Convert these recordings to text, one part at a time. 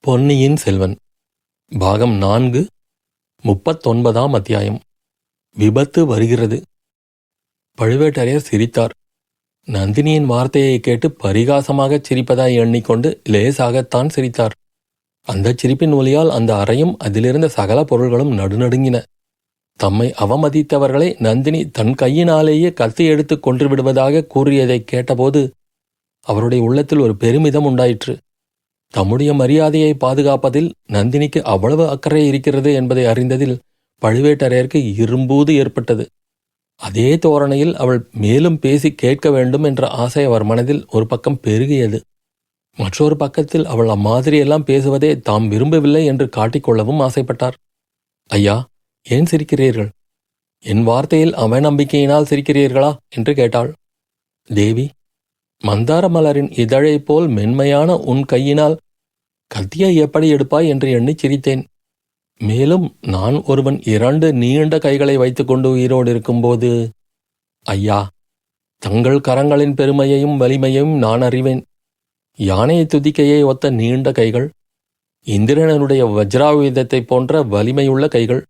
பொன்னியின் செல்வன் பாகம் 4 39ஆம் அத்தியாயம். விபத்து வருகிறது. பழுவேட்டரையர் சிரித்தார். நந்தினியின் வார்த்தையை கேட்டு பரிகாசமாகச் சிரிப்பதாய் எண்ணிக்கொண்டு லேசாகத்தான் சிரித்தார். அந்தச் சிரிப்பின் ஒலியால் அந்த அறையும் அதிலிருந்த சகல பொருள்களும் நடுநடுங்கின. தம்மை அவமதித்தவர்களை நந்தினி தன் கையினாலேயே கத்தி எடுத்து கொன்று விடுவதாக கூறியதைக் கேட்டபோது அவருடைய உள்ளத்தில் ஒரு பெருமிதம் உண்டாயிற்று. தம்முடைய மரியாதையை பாதுகாப்பதில் நந்தினிக்கு அவ்வளவு அக்கறை இருக்கிறது என்பதை அறிந்ததில் பழுவேட்டரையருக்கு இரும்பூது ஏற்பட்டது. அதே தோரணையில் அவள் மேலும் பேசி கேட்க வேண்டும் என்ற ஆசை அவர் மனதில் ஒரு பக்கம் பெருகியது. மற்றொரு பக்கத்தில் அவள் அம்மாதிரியெல்லாம் பேசுவதே தாம் விரும்பவில்லை என்று காட்டிக்கொள்ளவும் ஆசைப்பட்டார். ஐயா, ஏன் சிரிக்கிறீர்கள்? என் வார்த்தையில் அவநம்பிக்கையினால் சிரிக்கிறீர்களா என்று கேட்டாள். தேவி, மந்தார மலரின் இதழைப் போல் மென்மையான உன் கையினால் கத்தியை எப்படி எடுப்பாய் என்று எண்ணிச் சிரித்தேன். மேலும் நான் ஒருவன் 2 நீண்ட கைகளை வைத்துக்கொண்டு உயிரோடு இருக்கும்போது... ஐயா, தங்கள் கரங்களின் பெருமையையும் வலிமையையும் நான் அறிவேன். யானையை துதிக்கையை ஒத்த நீண்ட கைகள், இந்திரனுடைய வஜ்ராயுதத்தைப் போன்ற வலிமையுள்ள கைகள்,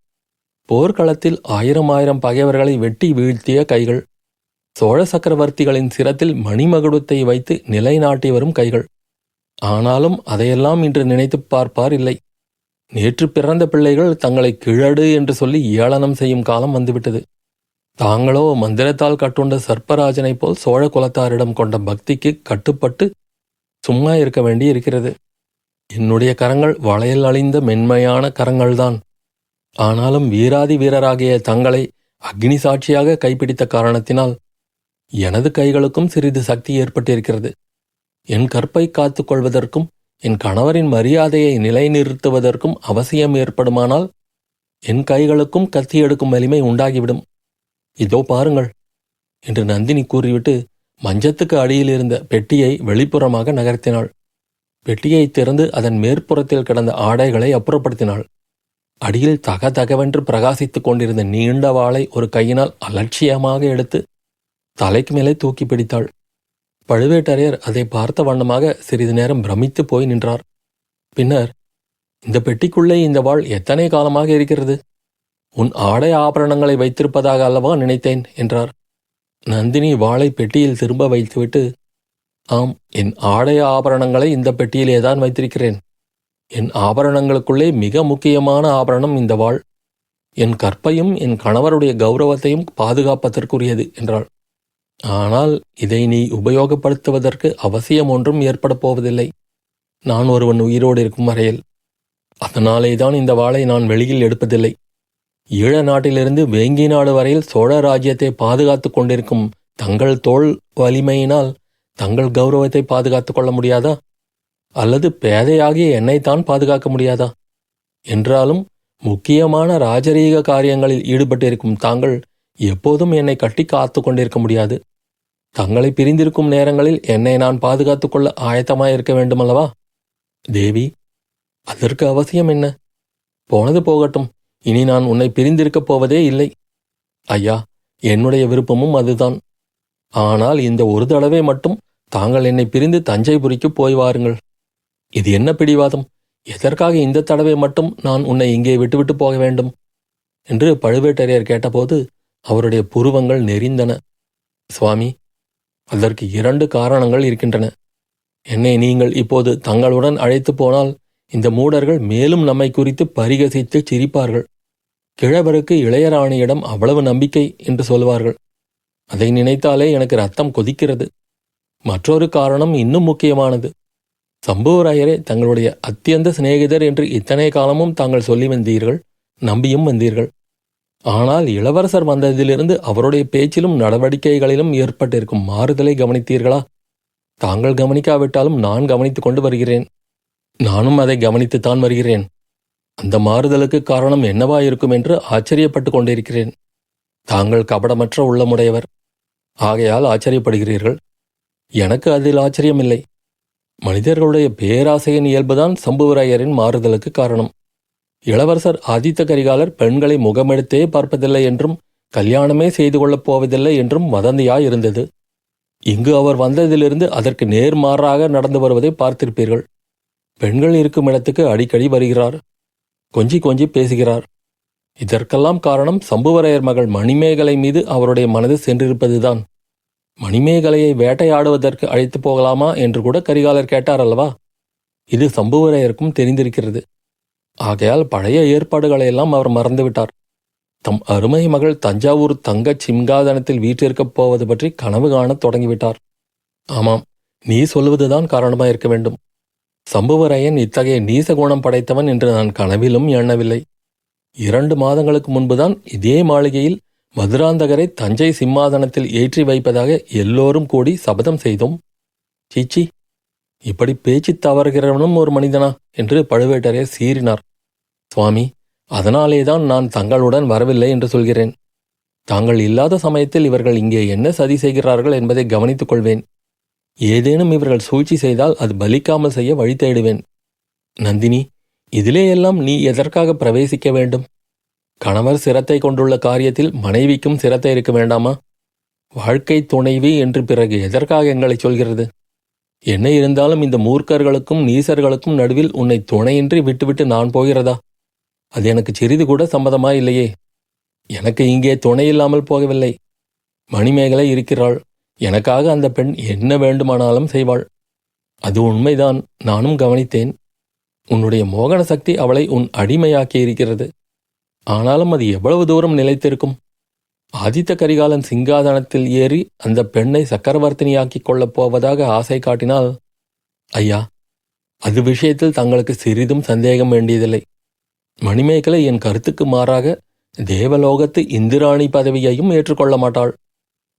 போர்க்களத்தில் 1000 பகைவர்களை வெட்டி வீழ்த்திய கைகள், சோழ சக்கரவர்த்திகளின் சிரத்தில் மணிமகுடத்தை வைத்து நிலைநாட்டி வரும் கைகள். ஆனாலும் அதையெல்லாம் இன்று நினைத்துப் பார்ப்பார் இல்லை. நேற்று பிறந்த பிள்ளைகள் தங்களை கிழடு என்று சொல்லி ஏளனம் செய்யும் காலம் வந்துவிட்டது. தாங்களோ மந்திரத்தால் கட்டுண்ட சர்ப்பராஜனைப் போல் சோழ குலத்தாரிடம் கொண்ட பக்திக்கு கட்டுப்பட்டு சும்மா இருக்க வேண்டி இருக்கிறது. என்னுடைய கரங்கள் வளையல் அழிந்த மென்மையான கரங்கள்தான். ஆனாலும் வீராதி வீரராகிய தங்களை அக்னி சாட்சியாக கைப்பிடித்த காரணத்தினால் எனது கைகளுக்கும் சிறிது சக்தி ஏற்பட்டிருக்கிறது. என் கற்பை காத்து கொள்வதற்கும் என் கணவரின் மரியாதையை நிலைநிறுத்துவதற்கும் அவசியம் ஏற்படுமானால் என் கைகளுக்கும் கத்தி எடுக்கும் வலிமை உண்டாகிவிடும். இதோ பாருங்கள் என்று நந்தினி கூறிவிட்டு மஞ்சத்துக்கு அடியில் இருந்த பெட்டியை வெளிப்புறமாக நகர்த்தினாள். பெட்டியை திறந்து அதன் மேற்புறத்தில் கிடந்த ஆடைகளை அப்புறப்படுத்தினாள். அடியில் தகதகவென்று பிரகாசித்துக் கொண்டிருந்த நீண்ட வாளை ஒரு கையினால் அலட்சியமாக எடுத்து தலைக்கு மேலே தூக்கி பிடித்தாள். பழுவேட்டரையர் அதை பார்த்த வண்ணமாக சிறிது நேரம் பிரமித்து போய் நின்றார். பின்னர், இந்த பெட்டிக்குள்ளே இந்த வாள் எத்தனை காலமாக இருக்கிறது? உன் ஆடை ஆபரணங்களை வைத்திருப்பதாக அல்லவா நினைத்தேன் என்றார். நந்தினி வாளை பெட்டியில் திரும்ப வைத்துவிட்டு, ஆம், என் ஆடை ஆபரணங்களை இந்த பெட்டியிலேதான் வைத்திருக்கிறேன். என் ஆபரணங்களுக்குள்ளே மிக முக்கியமான ஆபரணம் இந்த வாள். என் கற்பையும் என் கணவருடைய கௌரவத்தையும் பாதுகாப்பதற்குரியது என்றாள். ஆனால் இதை நீ உபயோகப்படுத்துவதற்கு அவசியம் ஒன்றும் ஏற்படப் போவதில்லை, நான் ஒருவன் உயிரோடு இருக்கும் வரையில். அதனாலேதான் இந்த வாளை நான் வெளியில் எடுப்பதில்லை. ஈழ நாட்டிலிருந்து வேங்கி நாடு வரையில் சோழ ராஜ்யத்தை பாதுகாத்து கொண்டிருக்கும் தங்கள் தோள் வலிமையினால் தங்கள் கௌரவத்தை பாதுகாத்து கொள்ள முடியாதா? அல்லது பேதையாகிய என்னைத்தான் பாதுகாக்க முடியாதா? என்றாலும் முக்கியமான ராஜரீக காரியங்களில் ஈடுபட்டிருக்கும் தாங்கள் எப்போதும் என்னை கட்டி காத்து கொண்டிருக்க முடியாது. தங்களை பிரிந்திருக்கும் நேரங்களில் என்னை நான் பாதுகாத்துக் கொள்ள ஆயத்தமாயிருக்க வேண்டுமல்லவா? தேவி, அதற்கு அவசியம் என்ன? போனது போகட்டும், இனி நான் உன்னை பிரிந்திருக்கப் போவதே இல்லை. ஐயா, என்னுடைய விருப்பமும் அதுதான். ஆனால் இந்த ஒரு தடவை மட்டும் தாங்கள் என்னை பிரிந்து தஞ்சைபுரிக்கு போய் வாருங்கள். இது என்ன பிடிவாதம்? எதற்காக இந்த தடவை மட்டும் நான் உன்னை இங்கே விட்டுவிட்டு போக வேண்டும் என்று பழுவேட்டரையர் கேட்டபோது அவருடைய புருவங்கள் நெறிந்தன. சுவாமி, அதற்கு 2 காரணங்கள் இருக்கின்றன. என்னை நீங்கள் இப்போது தங்களுடன் அழைத்து போனால் இந்த மூடர்கள் மேலும் நம்மை குறித்து பரிகசித்து சிரிப்பார்கள். கிழவருக்கு இளையராணியிடம் அவ்வளவு நம்பிக்கை என்று சொல்வார்கள். அதை நினைத்தாலே எனக்கு ரத்தம் கொதிக்கிறது. மற்றொரு காரணம் இன்னும் முக்கியமானது. சம்புவராயரே தங்களுடைய அத்தியந்த சிநேகிதர் என்று இத்தனை காலமும் தாங்கள் சொல்லி வந்தீர்கள், நம்பியும் வந்தீர்கள். ஆனால் இளவரசர் வந்ததிலிருந்து அவருடைய பேச்சிலும் நடவடிக்கைகளிலும் ஏற்பட்டிருக்கும் மாறுதலை கவனித்தீர்களா? தாங்கள் கவனிக்காவிட்டாலும் நான் கவனித்துக் கொண்டு வருகிறேன். நானும் அதை கவனித்துத்தான் வருகிறேன். அந்த மாறுதலுக்கு காரணம் என்னவாயிருக்கும் என்று ஆச்சரியப்பட்டு கொண்டிருக்கிறேன். தாங்கள் கபடமற்ற உள்ளமுடையவர், ஆகையால் ஆச்சரியப்படுகிறீர்கள். எனக்கு அதில் ஆச்சரியமில்லை. மனிதர்களுடைய பேராசையின் இயல்புதான் சம்புவராயரின் மாறுதலுக்கு காரணம். இளவரசர் ஆதித்த கரிகாலர் பெண்களை முகமெடுத்தே பார்ப்பதில்லை என்றும் கல்யாணமே செய்து கொள்ளப் போவதில்லை என்றும் வதந்தியாயிருந்தது. இங்கு அவர் வந்ததிலிருந்து அதற்கு நேர்மாறாக நடந்து வருவதை பார்த்திருப்பீர்கள். பெண்கள் இருக்கும் இடத்துக்கு அடிக்கடி வருகிறார். கொஞ்சி கொஞ்சி பேசுகிறார். இதற்கெல்லாம் காரணம் சம்புவரையர் மகள் மணிமேகலை மீது அவருடைய மனது சென்றிருப்பதுதான். மணிமேகலையை வேட்டையாடுவதற்கு அழைத்து போகலாமா என்று கூட கரிகாலர் கேட்டார் அல்லவா? இது சம்புவரையருக்கும் தெரிந்திருக்கிறது. ஆகையால் பழைய ஏற்பாடுகளையெல்லாம் அவர் மறந்துவிட்டார். தம் அருமை மகள் தஞ்சாவூர் தங்கச் சிம்காதனத்தில் வீற்றிருக்கப் போவது பற்றி கனவு காணத் தொடங்கிவிட்டார். ஆமாம், நீ சொல்லுவதுதான் காரணமாயிருக்க வேண்டும். சம்புவரையன் இத்தகைய நீச குணம் படைத்தவன் என்று நான் கனவிலும் எண்ணவில்லை. 2 மாதங்களுக்கு முன்புதான் இதே மாளிகையில் மதுராந்தகரை தஞ்சை சிம்மாதனத்தில் ஏற்றி வைப்பதாக எல்லோரும் கூடி சபதம் செய்தோம். சீச்சி, இப்படி பேச்சு தவறுகிறவனும் ஒரு மனிதனா என்று பழுவேட்டரையர் சீறினார். சுவாமி, அதனாலேதான் நான் தங்களுடன் வரவில்லை என்று சொல்கிறேன். தாங்கள் இல்லாத சமயத்தில் இவர்கள் இங்கே என்ன சதி செய்கிறார்கள் என்பதை கவனித்துக் கொள்வேன். ஏதேனும் இவர்கள் சூழ்ச்சி செய்தால் அது பலிக்காமல் செய்ய வழி தேடுவேன். நந்தினி, இதிலேயெல்லாம் நீ எதற்காக பிரவேசிக்க வேண்டும்? கணவர் சிரத்தை கொண்டுள்ள காரியத்தில் மனைவிக்கும் சிரத்தை இருக்க வேண்டாமா? வாழ்க்கை துணைவி என்று பிறகு எதற்காக எங்களை சொல்கிறது? என்ன இருந்தாலும் இந்த மூர்க்கர்களுக்கும் நீசர்களுக்கும் நடுவில் உன்னை துணையின்றி விட்டுவிட்டு நான் போகிறதா? அது எனக்கு சிறிது கூட சம்மதமாயில்லையே. எனக்கு இங்கே துணை இல்லாமல் போகவில்லை. மணிமேகலை இருக்கிறாள். எனக்காக அந்த பெண் என்ன வேண்டுமானாலும் செய்வாள். அது உண்மைதான், நானும் கவனித்தேன். உன்னுடைய மோகன சக்தி அவளை உன் அடிமையாக்கியிருக்கிறது. ஆனாலும் அது எவ்வளவு தூரம் நிலைத்திருக்கும்? ஆதித்த கரிகாலன் சிங்காதனத்தில் ஏறி அந்த பெண்ணை சக்கரவர்த்தினியாக்கிக் கொள்ளப் போவதாக ஆசை காட்டினால், ஐயா, அது விஷயத்தில் தங்களுக்கு சிறிதும் சந்தேகம் வேண்டியதில்லை. மணிமேகலை என் கருத்துக்கு மாறாக தேவலோகத்து இந்திராணி பதவியையும் ஏற்றுக்கொள்ள மாட்டாள்.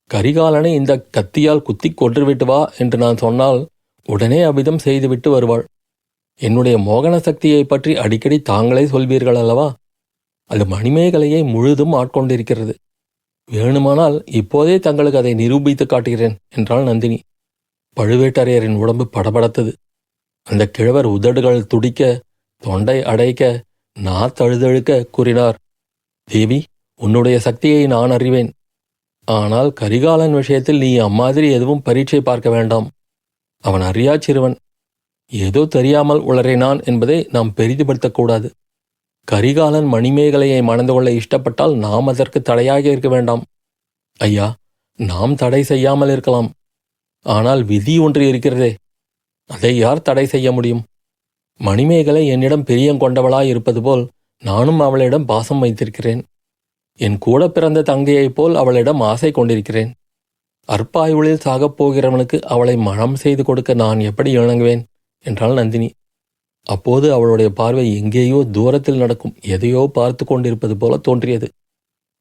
கரிகாலனை இந்த கத்தியால் குத்திக் கொன்றுவிட்டு வா என்று நான் சொன்னால் உடனே அவ்விதம் செய்துவிட்டு வருவாள். என்னுடைய மோகன சக்தியை பற்றி அடிக்கடி தாங்களே சொல்வீர்கள் அல்லவா? அது மணிமேகலையை முழுதும் ஆட்கொண்டிருக்கிறது. வேணுமானால் இப்போதே தங்களுக்கு அதை நிரூபித்து காட்டுகிறேன் என்றாள் நந்தினி. பழுவேட்டரையரின் உடம்பு படபடத்தது. அந்த கிழவர் உதடுகள் துடிக்க, தொண்டை அடைக்க, நாத்தழுதழுக்க கூறினார், தேவி, உன்னுடைய சக்தியை நான் அறிவேன். ஆனால் கரிகாலன் விஷயத்தில் நீ அம்மாதிரி எதுவும் பரீட்சை பார்க்க வேண்டாம். அவன் அறியா சிறுவன். ஏதோ தெரியாமல் உளறினான் என்பதை நாம் பெரிதுபடுத்தக்கூடாது. கரிகாலன் மணிமேகலையை மணந்து கொள்ள இஷ்டப்பட்டால் நாம் அதற்கு தடையாக இருக்க வேண்டாம். ஐயா, நாம் தடை செய்யாமல் இருக்கலாம். ஆனால் விதி ஒன்று இருக்கிறதே, அதை யார் தடை செய்ய முடியும்? மணிமேகலை என்னிடம் பிரியங்கொண்டவளாய் இருப்பது போல் நானும் அவளிடம் பாசம் வைத்திருக்கிறேன். என் கூட பிறந்த தங்கையைப் போல் அவளிடம் ஆசை கொண்டிருக்கிறேன். அற்பாயுளில் சாகப் போகிறவனுக்கு அவளை மணம் செய்து கொடுக்க நான் எப்படி இணங்குவேன் என்றாள் நந்தினி. அப்போது அவளுடைய பார்வை எங்கேயோ தூரத்தில் நடக்கும் எதையோ பார்த்து கொண்டிருப்பது போல தோன்றியது.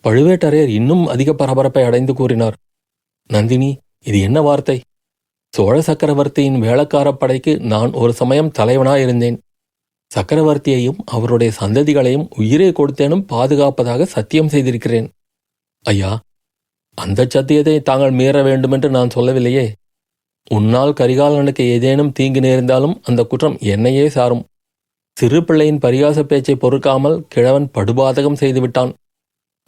பழுவேட்டரையர் இன்னும் அதிக பரபரப்பை அடைந்து கூறினார், நந்தினி, இது என்ன வார்த்தை? சோழ சக்கரவர்த்தியின் வேளக்காரப் படைக்கு நான் ஒரு சமயம் தலைவனாயிருந்தேன். சக்கரவர்த்தியையும் அவருடைய சந்ததிகளையும் உயிரை கொடுத்தேனும் பாதுகாப்பதாக சத்தியம் செய்திருக்கிறேன். ஐயா, அந்த சத்தியத்தை தாங்கள் மீற வேண்டுமென்று நான் சொல்லவில்லையே. உன்னால் கரிகாலனுக்கு ஏதேனும் தீங்கு நேர்ந்தாலும் அந்த குற்றம் என்னையே சாரும். சிறு பிள்ளையின் பரிகாச பேச்சை பொறுக்காமல் கிழவன் படுபாதகம் செய்துவிட்டான்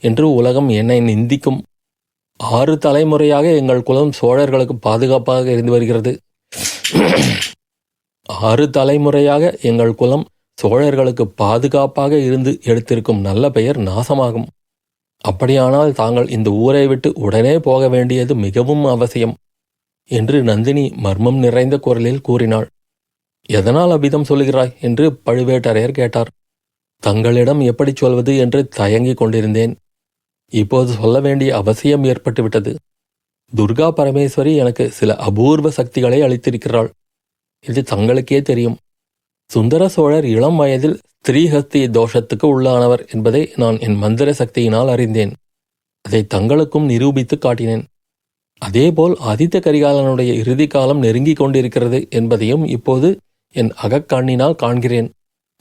என்று உலகம் என்னை நிந்திக்கும். 6 தலைமுறையாக எங்கள் குலம் சோழர்களுக்கு பாதுகாப்பாக இருந்து வருகிறது. 6 தலைமுறையாக எங்கள் குலம் சோழர்களுக்கு பாதுகாப்பாக இருந்து எடுத்திருக்கும் நல்ல பெயர் நாசமாகும். அப்படியானால் தாங்கள் இந்த ஊரை விட்டு உடனே போக வேண்டியது மிகவும் அவசியம் என்று நந்தினி மர்மம் நிறைந்த குரலில் கூறினாள். எதனால் அவ்விதம் சொல்கிறாய் என்று பழுவேட்டரையர் கேட்டார். தங்களிடம் எப்படி சொல்வது என்று தயங்கிக் கொண்டிருந்தேன். இப்போது சொல்ல வேண்டிய அவசியம் ஏற்பட்டுவிட்டது. துர்கா பரமேஸ்வரி எனக்கு சில அபூர்வ சக்திகளை அளித்திருக்கிறாள். இது தங்களுக்கே தெரியும். சுந்தர சோழர் இளம் வயதில் ஸ்திரீஹஸ்தி தோஷத்துக்கு உள்ளானவர் என்பதை நான் என் மந்திர சக்தியினால் அறிந்தேன். அதை தங்களுக்கும் நிரூபித்து காட்டினேன். அதேபோல் ஆதித்த கரிகாலனுடைய இறுதி காலம் நெருங்கிக் கொண்டிருக்கிறது என்பதையும் இப்போது என் அகக்கண்ணினால் காண்கிறேன்.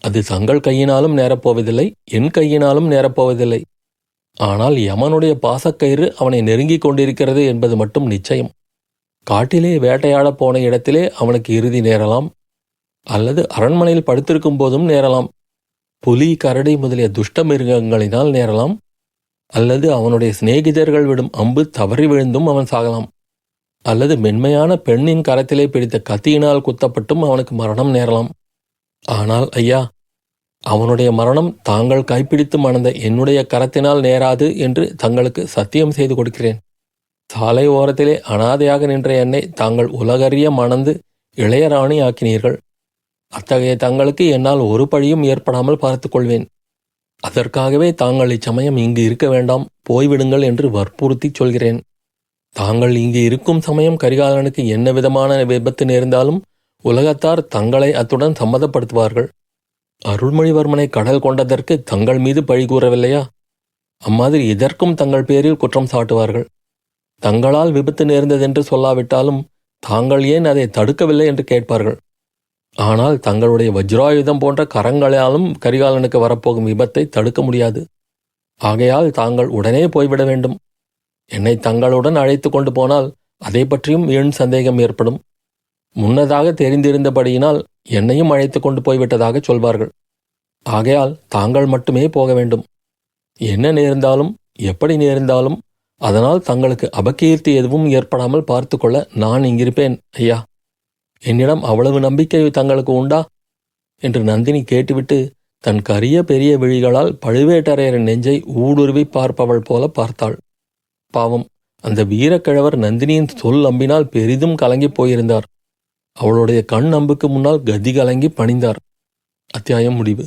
அது தங்கள் கையினாலும் நேரப்போவதில்லை, என் கையினாலும் நேரப்போவதில்லை. ஆனால் யமனுடைய பாசக்கயிறு அவனை நெருங்கிக் கொண்டிருக்கிறது என்பது மட்டும் நிச்சயம். காட்டிலே வேட்டையாடப் போன இடத்திலே அவனுக்கு இறுதி நேரலாம், அல்லது அரண்மனையில் படுத்திருக்கும் போதும் நேரலாம். புலி, கரடி முதலிய துஷ்ட மிருகங்களினால் நேரலாம், அல்லது அவனுடைய சிநேகிதர்கள் விடும் அம்பு தவறி விழுந்தும் அவன் சாகலாம், அல்லது மென்மையான பெண்ணின் கரத்திலே பிடித்த கத்தியினால் குத்தப்பட்டும் அவனுக்கு மரணம் நேரலாம். ஆனால் ஐயா, அவனுடைய மரணம் தாங்கள் கைப்பிடித்து மணந்த என்னுடைய கரத்தினால் நேராது என்று தங்களுக்கு சத்தியம் செய்து கொடுக்கிறேன். சாலை ஓரத்திலே அனாதையாக நின்ற என்னை தாங்கள் உலகறிய மணந்து இளையராணி ஆக்கினீர்கள். அத்தகைய தங்களுக்கு என்னால் ஒரு பழியும் ஏற்படாமல் பார்த்துக் கொள்வேன். அதற்காகவே தாங்கள் இச்சமயம் இங்கு இருக்க வேண்டாம், போய்விடுங்கள் என்று வற்புறுத்தி சொல்கிறேன். தாங்கள் இங்கு இருக்கும் சமயம் கரிகாலனுக்கு என்ன விதமான விபத்து நேர்ந்தாலும் உலகத்தார் தங்களை அத்துடன் சம்மதப்படுத்துவார்கள். அருள்மொழிவர்மனை கடல் கொண்டதற்கு தங்கள் மீது பழி கூறவில்லையா? அம்மாதிரி இதற்கும் தங்கள் பேரில் குற்றம் சாட்டுவார்கள். தங்களால் விபத்து நேர்ந்ததென்று சொல்லாவிட்டாலும் தாங்கள் ஏன் அதை தடுக்கவில்லை என்று கேட்பார்கள். ஆனால் தங்களுடைய வஜ்ராயுதம் போன்ற கரங்களாலும் கரிகாலனுக்கு வரப்போகும் விபத்தை தடுக்க முடியாது. ஆகையால் தாங்கள் உடனே போய்விட வேண்டும். என்னை தங்களுடன் அழைத்து கொண்டு போனால் அதை பற்றியும் வீண் சந்தேகம் ஏற்படும். முன்னதாக தெரிந்திருந்தபடியினால் என்னையும் அழைத்து கொண்டு போய்விட்டதாக சொல்வார்கள். ஆகையால் தாங்கள் மட்டுமே போக வேண்டும். என்ன நேர்ந்தாலும் எப்படி நேர்ந்தாலும் அதனால் தங்களுக்கு அபகீர்த்தி எதுவும் ஏற்படாமல் பார்த்து கொள்ள நான் இங்கிருப்பேன் ஐயா. என்னிடம் அவ்வளவு நம்பிக்கை தங்களுக்கு உண்டா என்று நந்தினி கேட்டுவிட்டு தன் கரிய பெரிய விழிகளால் பழுவேட்டரையரின் நெஞ்சை ஊடுருவி பார்ப்பவள் போல பார்த்தாள். பாவம், அந்த வீரக்கிழவர் நந்தினியின் சொல் அம்பினால் பெரிதும் கலங்கிப் போயிருந்தார். அவளுடைய கண் அம்புக்கு முன்னால் கதி கலங்கி பணிந்தார். அத்தியாயம் முடிவு.